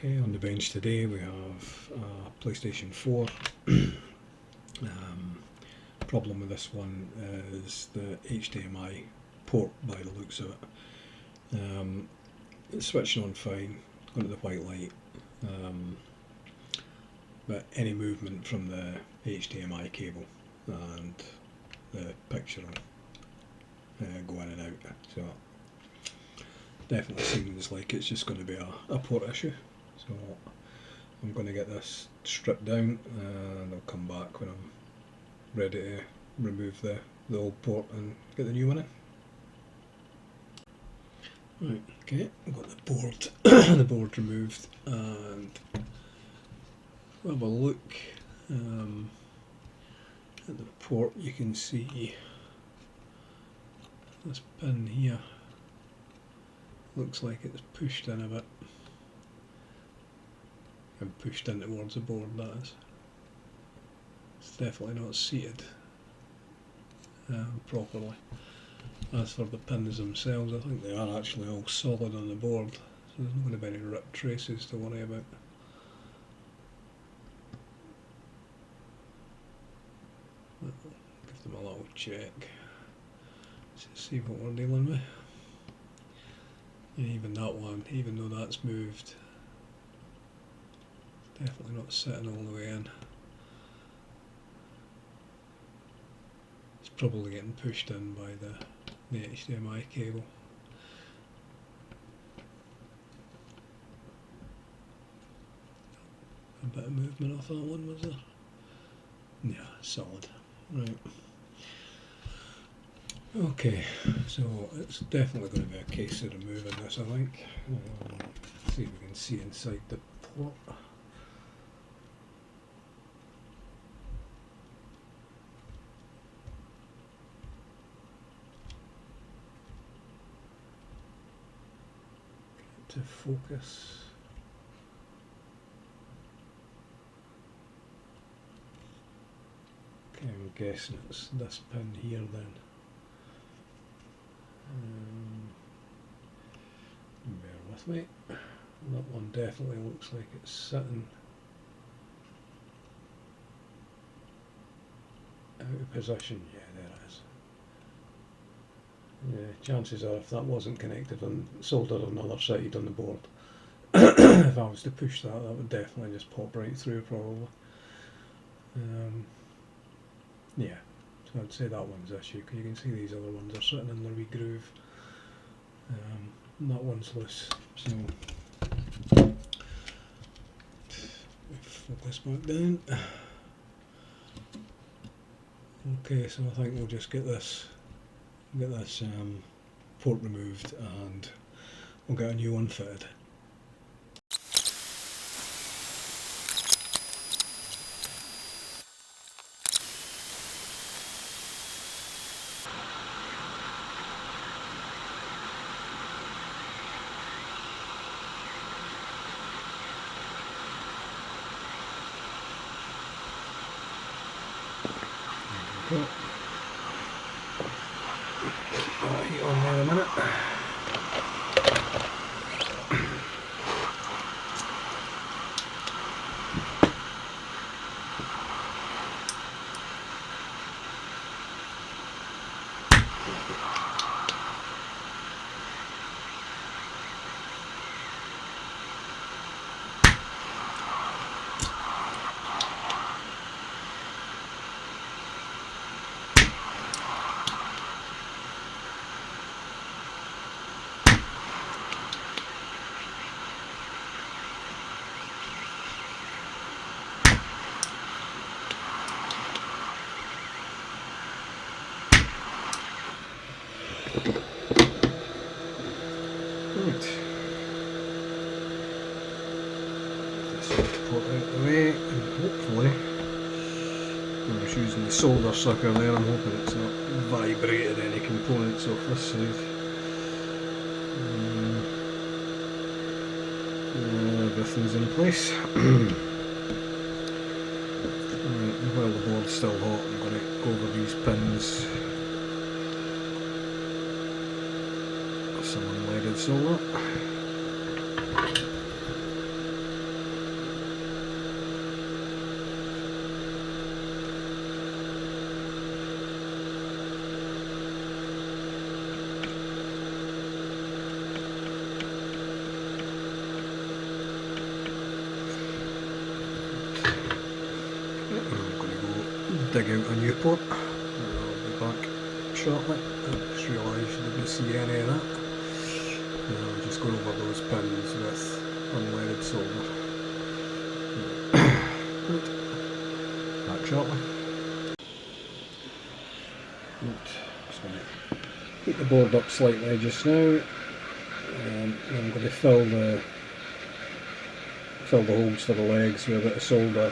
Okay, on the bench today we have PlayStation 4. Problem with this one is the HDMI port by the looks of it. It's switching on fine, going to the white light, but any movement from the HDMI cable and the picture will go in and out. So definitely seems like it's just going to be a port issue. So I'm going to get this stripped down and I'll come back when I'm ready to remove the old port and get the new one in. Right, okay, I've got the board the board removed, and have a look at the port. You can see this pin here looks like it's pushed in a bit and pushed in towards the board, that is. It's definitely not seated properly. As for the pins themselves, I think they are actually all solid on the board, so there's not going to be any rip traces to worry about. Give them a little check to see what we're dealing with. And even that one, even though that's moved, it's definitely not sitting all the way in. It's probably getting pushed in by the HDMI cable. A bit of movement off that one, was there? Yeah, solid. Right. Okay, so it's definitely going to be a case of removing this, I think. See if we can see inside the port. Get to focus. Okay, I'm guessing it's this pin here then. Bear with me. That one definitely looks like it's sitting out of position. Yeah, there it is. Yeah, chances are if that wasn't connected and soldered on the other side on the board, if I was to push that, that would definitely just pop right through probably. Yeah, so I'd say that one's the issue, because you can see these other ones are sitting in their wee groove. That one's loose, so focus back down. Okay, so I think we'll just get this port removed and we'll get a new one fitted. Keep that heat on there a minute. Right. Just put it out the way, and hopefully, I was using the solder sucker there, I'm hoping it's not vibrated any components off this side. Everything's in place. Right, while the board's still hot, I'm going to go over these pins. Some unleaded solder. dig out a new port. I'll be back shortly. I just realised you didn't see any of that. I'll just go over those pins with unleaded solder. Right. Back shortly. Right. Just going to heat the board up slightly just now. I'm going to fill the holes for the legs with a bit of solder.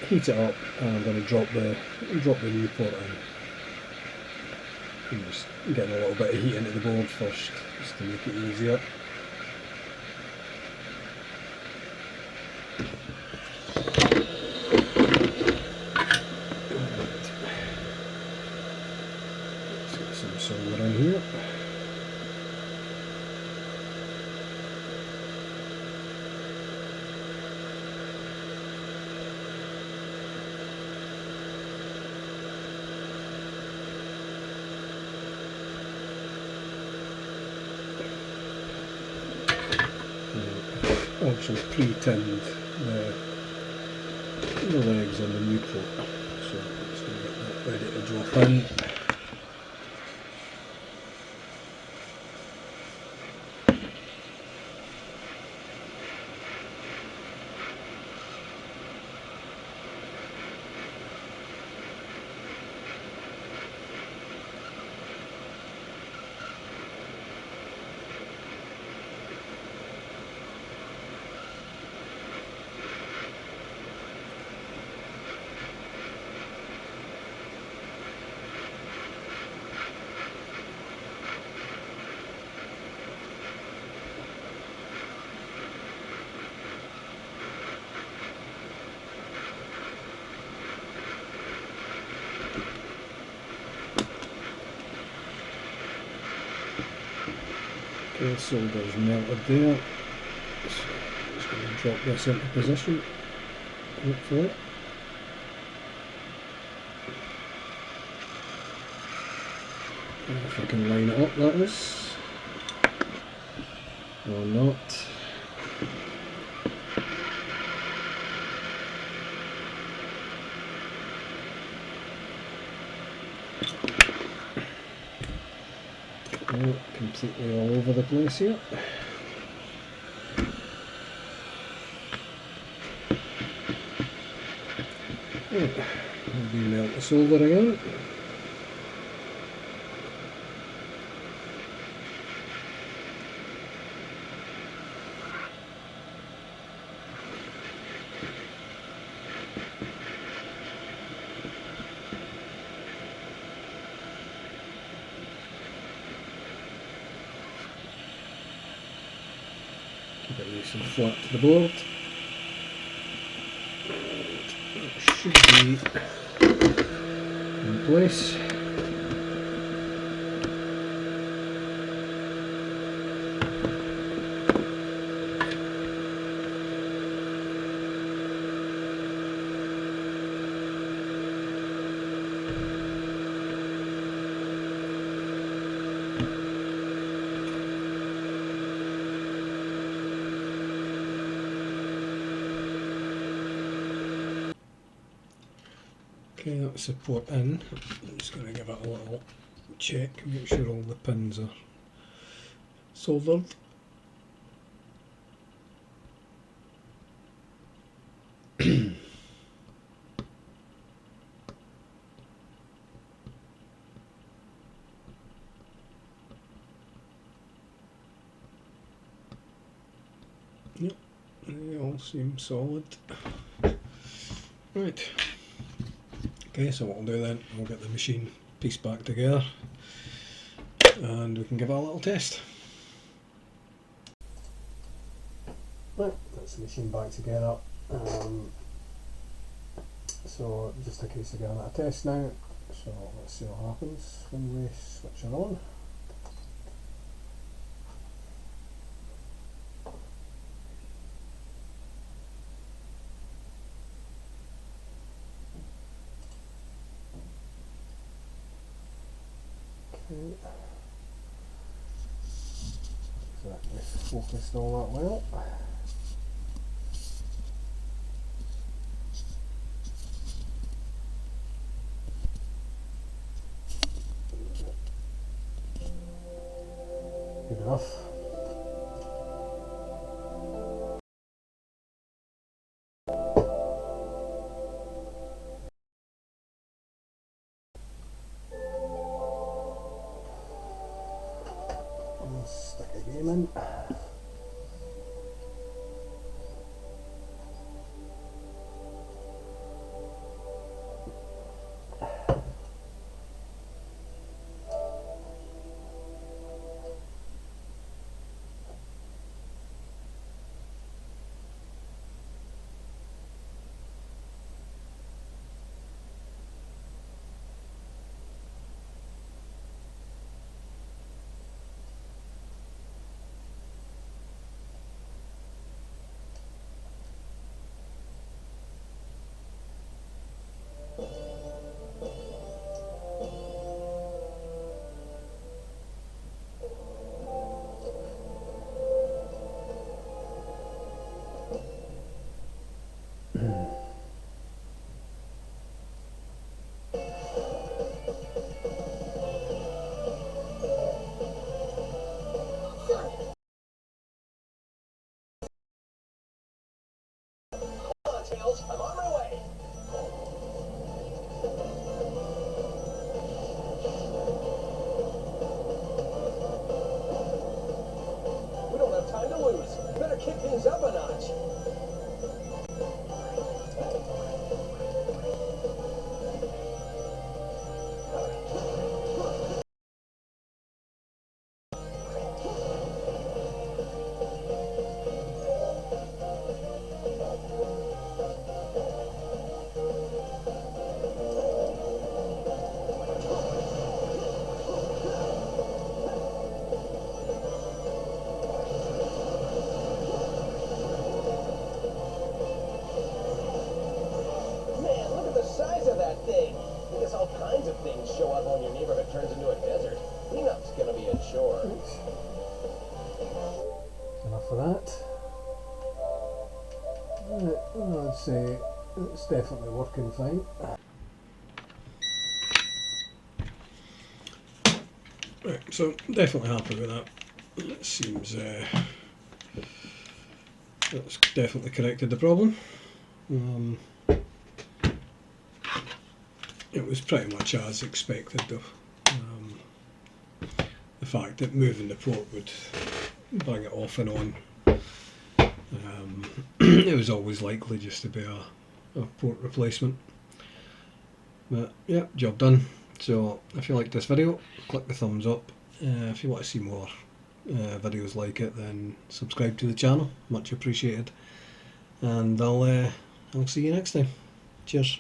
Heat it up, and I'm going to drop the new port in. I'm just getting a little bit of heat into the board first, just to make it easier. Let's get some solder in here. Also pre-tinned the legs on the new port, so I'm just going to get that ready to drop in. Okay, solder's melted there, so I'm just going to drop this into position, hopefully. If I can line it up, that is, or not. Completely all over the place here. Maybe melt the solder again. Keep it nice and flat to the board. And it should be in place. Okay, that's the port in. I'm just going to give it a little check, make sure all the pins are soldered. Yep, they all seem solid. Right. Okay, so what I'll do then, I'll get the machine pieced back together and we can give it a little test. Right, that's the machine back together. So just a case of giving it a test now. So let's see what happens when we switch it on. Exactly, focused all that well. Good enough. Stick a game in. I'm on my way. We don't have time to lose. Better kick things up a notch. Thing. I guess all kinds of things show up when your neighborhood turns into a desert. Cleanup's gonna be a chore. Enough of that. I'd say it's definitely working fine. Right, so definitely happy with that. It seems that's definitely corrected the problem. It was pretty much as expected though. The fact that moving the port would bring it off and on. It was always likely just to be a port replacement. But yeah, job done. So if you liked this video, click the thumbs up. If you want to see more videos like it, then subscribe to the channel. Much appreciated. And I'll see you next time. Cheers.